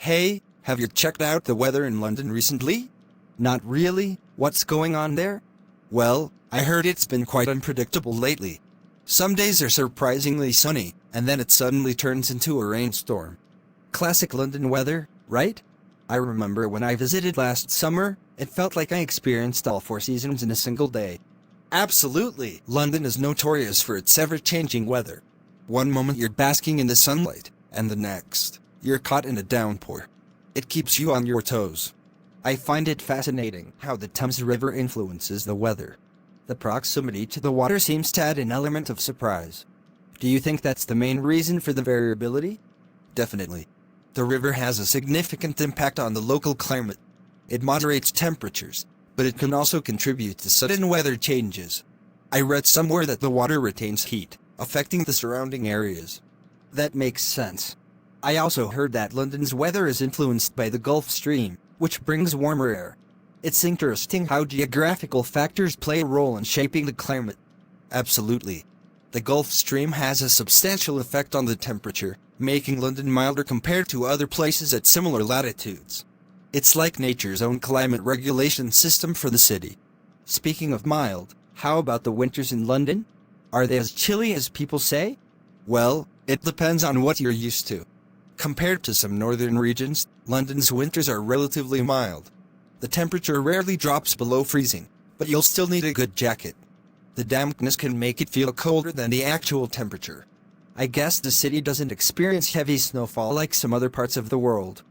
Hey, have you checked out the weather in London recently? Not really. What's going on there? Well, I heard it's been quite unpredictable lately. Some days are surprisingly sunny, and then it suddenly turns into a rainstorm. Classic London weather, right? I remember when I visited last summer, it felt like I experienced all four seasons in a single day. Absolutely! London is notorious for its ever-changing weather. One moment you're basking in the sunlight, and the next, you're caught in a downpour. It keeps you on your toes. I find it fascinating how the Thames River influences the weather. The proximity to the water seems to add an element of surprise. Do you think that's the main reason for the variability? Definitely. The river has a significant impact on the local climate. It moderates temperatures, but it can also contribute to sudden weather changes. I read somewhere that the water retains heat, affecting the surrounding areas. That makes sense. I also heard that London's weather is influenced by the Gulf Stream, which brings warmer air. It's interesting how geographical factors play a role in shaping the climate. Absolutely. The Gulf Stream has a substantial effect on the temperature, making London milder compared to other places at similar latitudes. It's like nature's own climate regulation system for the city. Speaking of mild, how about the winters in London? Are they as chilly as people say? Well, it depends on what you're used to. Compared to some northern regions, London's winters are relatively mild. The temperature rarely drops below freezing, but you'll still need a good jacket. The dampness can make it feel colder than the actual temperature. I guess the city doesn't experience heavy snowfall like some other parts of the world.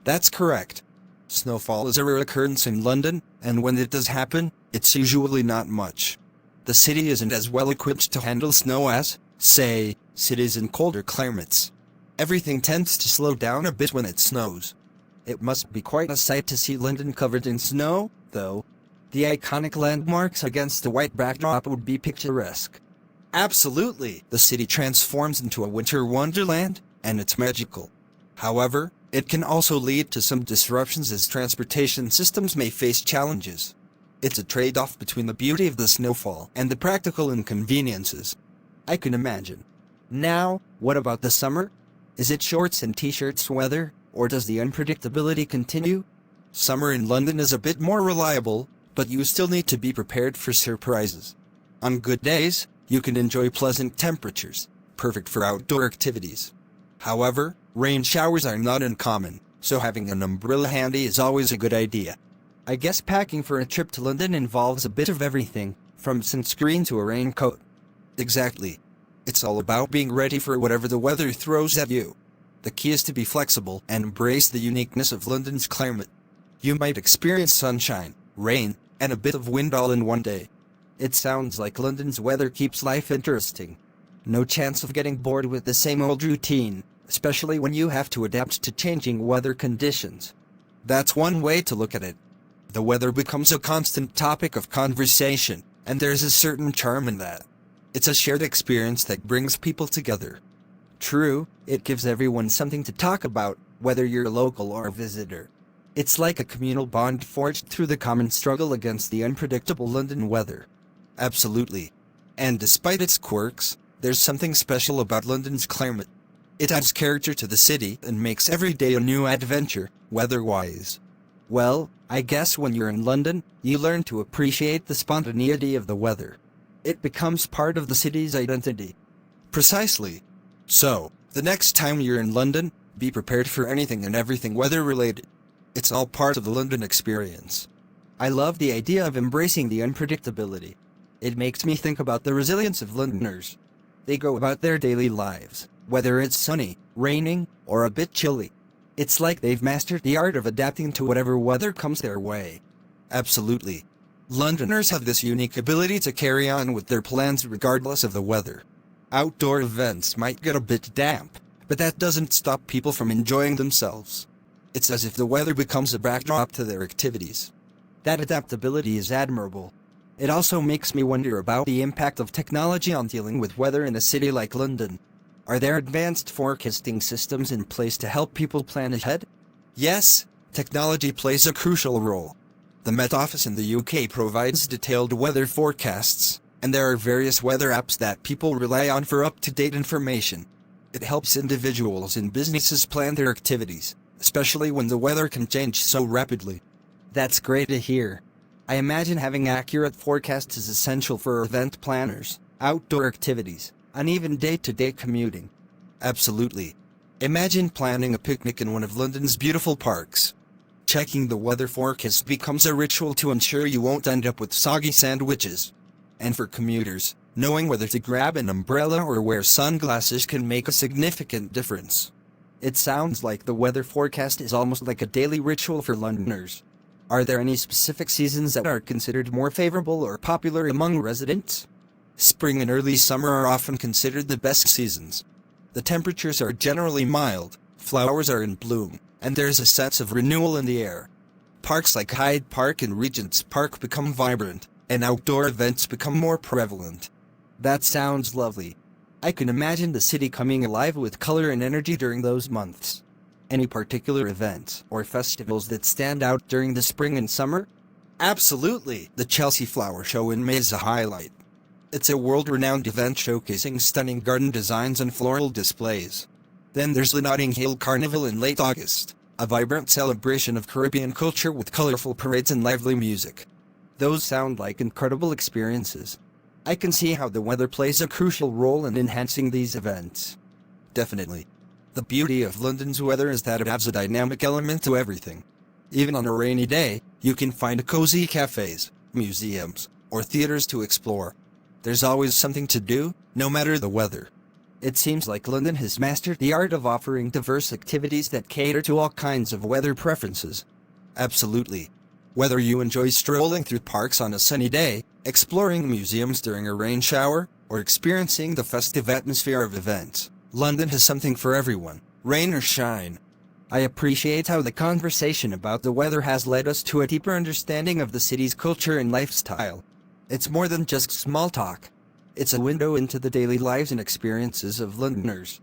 That's correct. Snowfall is a rare occurrence in London, and when it does happen, it's usually not much. The city isn't as well equipped to handle snow as, say, cities in colder climates. Everything tends to slow down a bit when it snows. It must be quite a sight to see London covered in snow, though. The iconic landmarks against the white backdrop would be picturesque. Absolutely! The city transforms into a winter wonderland, and it's magical. However, it can also lead to some disruptions as transportation systems may face challenges. It's a trade-off between the beauty of the snowfall and the practical inconveniences. I can imagine. Now, what about the summer? Is it shorts and t-shirts weather, or does the unpredictability continue? Summer in London is a bit more reliable, but you still need to be prepared for surprises. On good days, you can enjoy pleasant temperatures, perfect for outdoor activities. However, rain showers are not uncommon, so having an umbrella handy is always a good idea. I guess packing for a trip to London involves a bit of everything, from sunscreen to a raincoat. Exactly. It's all about being ready for whatever the weather throws at you. The key is to be flexible and embrace the uniqueness of London's climate. You might experience sunshine, rain, and a bit of wind all in one day. It sounds like London's weather keeps life interesting. No chance of getting bored with the same old routine, especially when you have to adapt to changing weather conditions. That's one way to look at it. The weather becomes a constant topic of conversation, and there's a certain charm in that. It's a shared experience that brings people together. True, it gives everyone something to talk about, whether you're local or a visitor. It's like a communal bond forged through the common struggle against the unpredictable London weather. Absolutely. And despite its quirks, there's something special about London's climate. It adds character to the city and makes every day a new adventure, weather-wise. Well, I guess when you're in London, you learn to appreciate the spontaneity of the weather. It becomes part of the city's identity. Precisely. So, the next time you're in London, be prepared for anything and everything weather-related. It's all part of the London experience. I love the idea of embracing the unpredictability. It makes me think about the resilience of Londoners. They go about their daily lives, whether it's sunny, raining, or a bit chilly. It's like they've mastered the art of adapting to whatever weather comes their way. Absolutely. Londoners have this unique ability to carry on with their plans regardless of the weather. Outdoor events might get a bit damp, but that doesn't stop people from enjoying themselves. It's as if the weather becomes a backdrop to their activities. That adaptability is admirable. It also makes me wonder about the impact of technology on dealing with weather in a city like London. Are there advanced forecasting systems in place to help people plan ahead? Yes, technology plays a crucial role. The Met Office in the UK provides detailed weather forecasts, and there are various weather apps that people rely on for up-to-date information. It helps individuals and businesses plan their activities, especially when the weather can change so rapidly. That's great to hear. I imagine having accurate forecasts is essential for event planners, outdoor activities, and even day-to-day commuting. Absolutely. Imagine planning a picnic in one of London's beautiful parks. Checking the weather forecast becomes a ritual to ensure you won't end up with soggy sandwiches. And for commuters, knowing whether to grab an umbrella or wear sunglasses can make a significant difference. It sounds like the weather forecast is almost like a daily ritual for Londoners. Are there any specific seasons that are considered more favorable or popular among residents? Spring and early summer are often considered the best seasons. The temperatures are generally mild, flowers are in bloom, and there's a sense of renewal in the air. Parks like Hyde Park and Regent's Park become vibrant, and outdoor events become more prevalent. That sounds lovely. I can imagine the city coming alive with color and energy during those months. Any particular events or festivals that stand out during the spring and summer? Absolutely! The Chelsea Flower Show in May is a highlight. It's a world-renowned event showcasing stunning garden designs and floral displays. Then there's the Notting Hill Carnival in late August, a vibrant celebration of Caribbean culture with colorful parades and lively music. Those sound like incredible experiences. I can see how the weather plays a crucial role in enhancing these events. Definitely. The beauty of London's weather is that it adds a dynamic element to everything. Even on a rainy day, you can find cozy cafes, museums, or theaters to explore. There's always something to do, no matter the weather. It seems like London has mastered the art of offering diverse activities that cater to all kinds of weather preferences. Absolutely. Whether you enjoy strolling through parks on a sunny day, exploring museums during a rain shower, or experiencing the festive atmosphere of events, London has something for everyone, rain or shine. I appreciate how the conversation about the weather has led us to a deeper understanding of the city's culture and lifestyle. It's more than just small talk. It's a window into the daily lives and experiences of Londoners.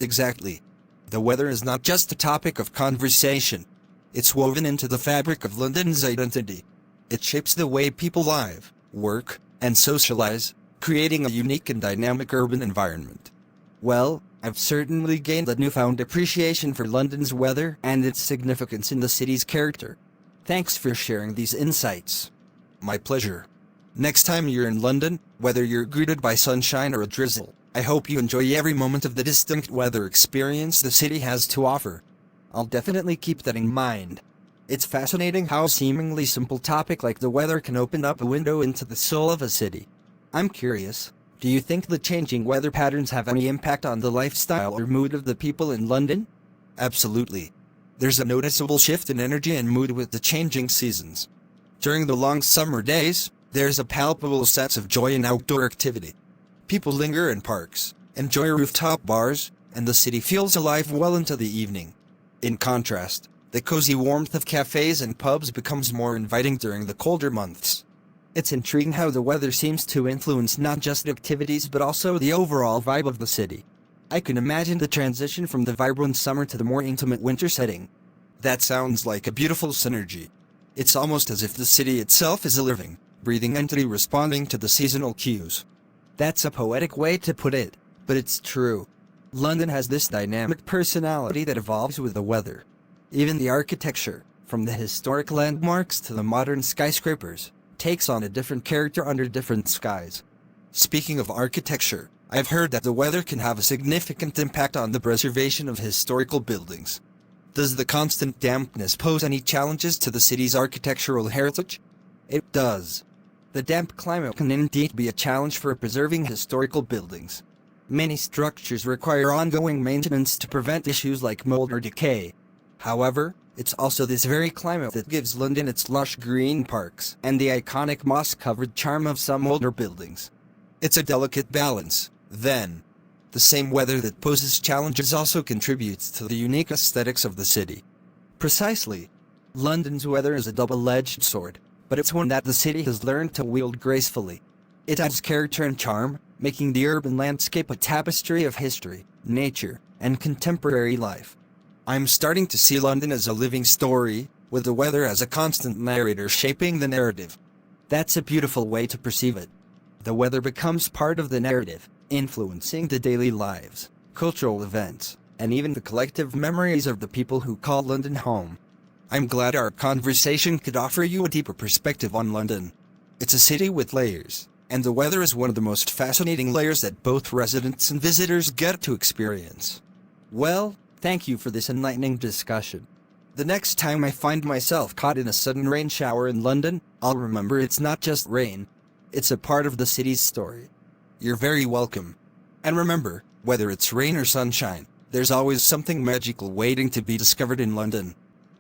Exactly. The weather is not just a topic of conversation. It's woven into the fabric of London's identity. It shapes the way people live, work, and socialize, creating a unique and dynamic urban environment. Well, I've certainly gained a newfound appreciation for London's weather and its significance in the city's character. Thanks for sharing these insights. My pleasure. Next time you're in London, whether you're greeted by sunshine or a drizzle, I hope you enjoy every moment of the distinct weather experience the city has to offer. I'll definitely keep that in mind. It's fascinating how a seemingly simple topic like the weather can open up a window into the soul of a city. I'm curious, do you think the changing weather patterns have any impact on the lifestyle or mood of the people in London? Absolutely. There's a noticeable shift in energy and mood with the changing seasons. During the long summer days, there's a palpable sense of joy in outdoor activity. People linger in parks, enjoy rooftop bars, and the city feels alive well into the evening. In contrast, the cozy warmth of cafes and pubs becomes more inviting during the colder months. It's intriguing how the weather seems to influence not just activities but also the overall vibe of the city. I can imagine the transition from the vibrant summer to the more intimate winter setting. That sounds like a beautiful synergy. It's almost as if the city itself is a living, breathing entity responding to the seasonal cues. That's a poetic way to put it, but it's true. London has this dynamic personality that evolves with the weather. Even the architecture, from the historic landmarks to the modern skyscrapers, takes on a different character under different skies. Speaking of architecture, I've heard that the weather can have a significant impact on the preservation of historical buildings. Does the constant dampness pose any challenges to the city's architectural heritage? It does. The damp climate can indeed be a challenge for preserving historical buildings. Many structures require ongoing maintenance to prevent issues like mold or decay. However, it's also this very climate that gives London its lush green parks and the iconic moss-covered charm of some older buildings. It's a delicate balance, then. The same weather that poses challenges also contributes to the unique aesthetics of the city. Precisely. London's weather is a double-edged sword, but it's one that the city has learned to wield gracefully. It adds character and charm, making the urban landscape a tapestry of history, nature, and contemporary life. I'm starting to see London as a living story, with the weather as a constant narrator shaping the narrative. That's a beautiful way to perceive it. The weather becomes part of the narrative, influencing the daily lives, cultural events, and even the collective memories of the people who call London home. I'm glad our conversation could offer you a deeper perspective on London. It's a city with layers, and the weather is one of the most fascinating layers that both residents and visitors get to experience. Well, thank you for this enlightening discussion. The next time I find myself caught in a sudden rain shower in London, I'll remember it's not just rain. It's a part of the city's story. You're very welcome. And remember, whether it's rain or sunshine, there's always something magical waiting to be discovered in London.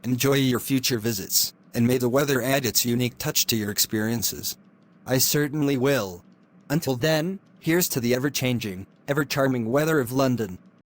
Enjoy your future visits, and may the weather add its unique touch to your experiences. I certainly will. Until then, here's to the ever-changing, ever-charming weather of London.